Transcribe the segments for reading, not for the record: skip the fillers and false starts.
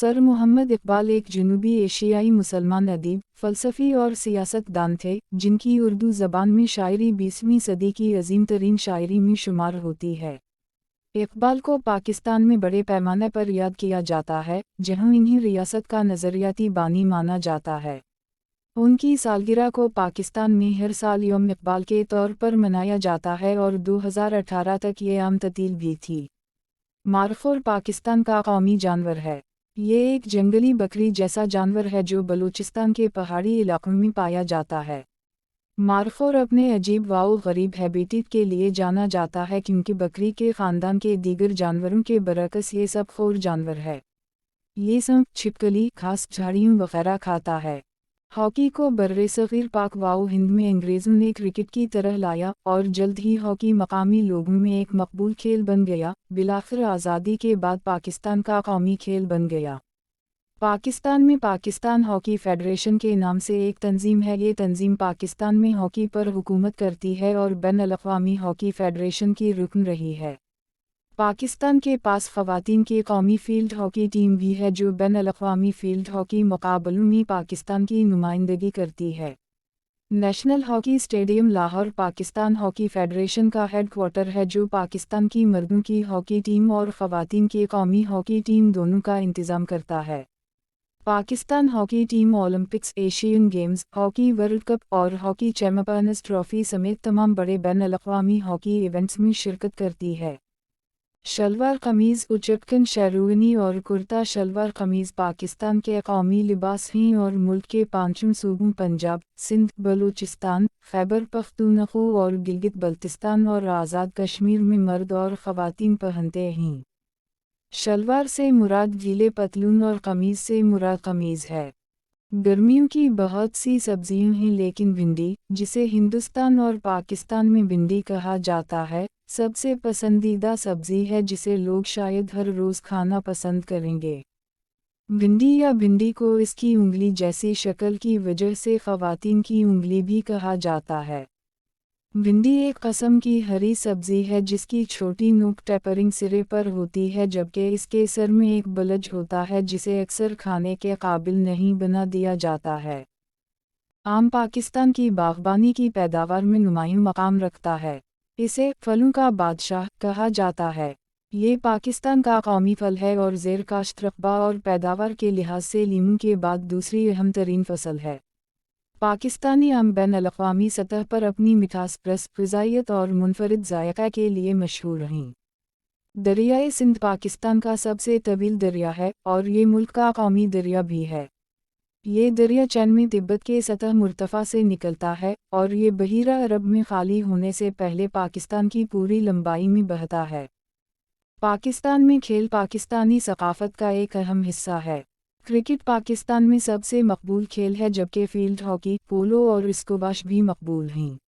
Sir Mohammad Iqbal एक जनूबी एशियाई मुसलमान अदीब, फ़लसफ़ी और सियासतदान थे, जिनकी उर्दू ज़बान में शायरी 20वीं सदी की अज़ीम तरीन शायरी में शुमार होती है। इकबाल को पाकिस्तान में बड़े पैमाने पर याद किया जाता है, जहाँ इन्हें रियासत का नज़रियाती बानी माना जाता है। उनकी सालगिरह को पाकिस्तान में हर साल यौम इकबाल के तौर पर मनाया जाता है और 2018 तक ये आम तब्दील भी थी। मारखोर पाकिस्तान का कौमी जानवर है। ये एक जंगली बकरी जैसा जानवर है जो बलूचिस्तान के पहाड़ी इलाकों में पाया जाता है। मारखोर अपने अजीब वाओ गरीब हैबिटेट के लिए जाना जाता है क्योंकि बकरी के ख़ानदान के दीगर जानवरों के बरअक्स ये सब खोर जानवर है। ये सब छिपकली, घास, झाड़ियों वगैरह खाता है। हॉकी को बर्रे-सग़ीर पाक वाओ हिंद में अंग्रेज़ों ने क्रिकेट की तरह लाया और जल्द ही हॉकी मकामी लोगों में एक मकबूल खेल बन गया। बिलाखिर आज़ादी के बाद पाकिस्तान का कौमी खेल बन गया। पाकिस्तान में पाकिस्तान हॉकी फेडरेशन के नाम से एक तंजीम है। ये तंजीम पाकिस्तान में हॉकी पर हुकूमत करती है और बैन-अल-अक़वामी हॉकी फेडरेशन की रुकन रही है। पाकिस्तान के पास ख़वातीन की कौमी फ़ील्ड हॉकी टीम भी है जो बैन-अल-अक़वामी फ़ील्ड हॉकी मुक़ाबलों में पाकिस्तान की नुमाइंदगी करती है। National hockey stadium Lahore Pakistan hockey federation का हेडक्वार्टर है जो पाकिस्तान की मर्दों की हॉकी टीम और ख़वातीन की कौमी हॉकी टीम दोनों का इंतज़ाम करता है। Pakistan hockey team Olympics, Asian games, hockey world cup और हॉकी चैंपियंस ट्रॉफ़ी समेत तमाम बड़े बैन-अल-अक़वामी हॉकी इवेंट्स में शिरकत करती है। शलवार कमीज़, उचकन शेरवानी और कुर्ता शलवार कमीज़ पाकिस्तान के कौमी लिबास हैं और मुल्क के 5 सूबों पंजाब, सिंध, बलूचिस्तान, खैबर पख्तूनख्वा और गिलगित बल्तिस्तान और आज़ाद कश्मीर में मर्द और ख़वातीन पहनते हैं। शलवार से मुराद गीले पतलून और कमीज़ से मुराद कमीज़ है। गर्मियों की बहुत सी सब्जियां हैं लेकिन भिंडी, जिसे हिंदुस्तान और पाकिस्तान में भिंडी कहा जाता है, सबसे पसंदीदा सब्ज़ी है जिसे लोग शायद हर रोज़ खाना पसंद करेंगे। भिंडी या भिंडी को इसकी उंगली जैसी शक्ल की वजह से ख़वातीन की उंगली भी कहा जाता है। भिंडी एक किस्म की हरी सब्ज़ी है जिसकी छोटी नोक टेपरिंग सिरे पर होती है जबकि इसके सर में एक बलज होता है जिसे अक्सर खाने के काबिल नहीं बना दिया जाता है। आम पाकिस्तान की बागबानी की पैदावार में नुमायां मकाम रखता है। इसे फलों का बादशाह कहा जाता है। ये पाकिस्तान का कौमी फल है और ज़ेर काश्त रकबा और पैदावार के लिहाज से लीमू के बाद दूसरी अहम तरीन फसल है। पाकिस्तानी आम बैन-अल-अक़वामी सतह पर अपनी मिठास, रस, ग़िज़ाइयत और मुनफ़रिद ज़ायक़ा के लिए मशहूर हैं। दरियाए सिंध पाकिस्तान का सबसे तवील दरिया है और ये मुल्क का कौमी दरिया भी है। ये दरिया चीन में तिब्बत के सतह मुर्तफ़ा से निकलता है और ये बहीरा अरब में खाली होने से पहले पाकिस्तान की पूरी लंबाई में बहता है। पाकिस्तान में खेल पाकिस्तानी सक़ाफ़त का एक अहम हिस्सा है। क्रिकेट पाकिस्तान में सबसे मकबूल खेल है जबकि फ़ील्ड हॉकी, पोलो और स्क्वैश भी मकबूल हैं।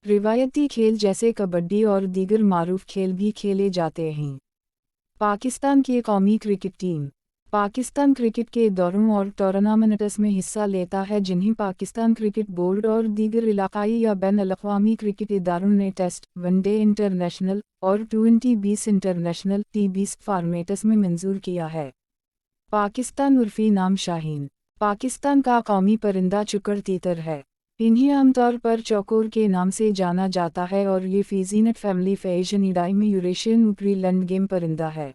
रिवायती खेल जैसे कबड्डी और दीगर मारूफ खेल भी खेले जाते हैं। पाकिस्तान की कौमी क्रिकेट टीम पाकिस्तान क्रिकेट के दौरों और टूर्नामेंट्स में हिस्सा लेता है जिन्हें पाकिस्तान क्रिकेट बोर्ड और दीगर इलाकाई या बैन-अल-अक़वामी क्रिकेट इदारों ने टेस्ट, वनडे इंटरनेशनल और T20 इंटरनेशनल T20 फॉर्मेट्स में मंजूर किया है। पाकिस्तान उर्फ़ी नाम शाहीन पाकिस्तान का कौमी परिंदा चुकर तीतर है। इन्हें आमतौर पर चौकोर के नाम से जाना जाता है और ये फ़ीज़ीनट फैमिली फ़ेशियनिडाई में यूरेशियन ऊपरी लैंड गेम परिंदा है।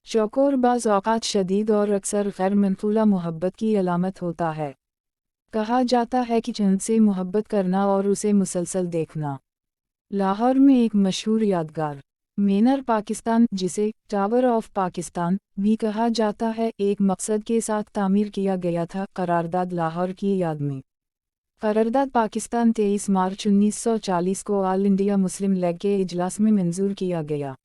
चौकोर बाज़ औक़ात शदीद और अक्सर गैर मनक़ूला मोहब्बत की अलामत होता है। कहा जाता है कि चंद से मोहब्बत करना और उसे मुसलसल देखना। लाहौर में एक मशहूर यादगार मीनार पाकिस्तान, जिसे टावर ऑफ पाकिस्तान भी कहा जाता है, एक मकसद के साथ तामीर किया गया था। करारदाद लाहौर की याद में करारदाद पाकिस्तान 23 मार्च 1940 को ऑल इंडिया मुस्लिम लीग के इजलास में मंजूर किया गया।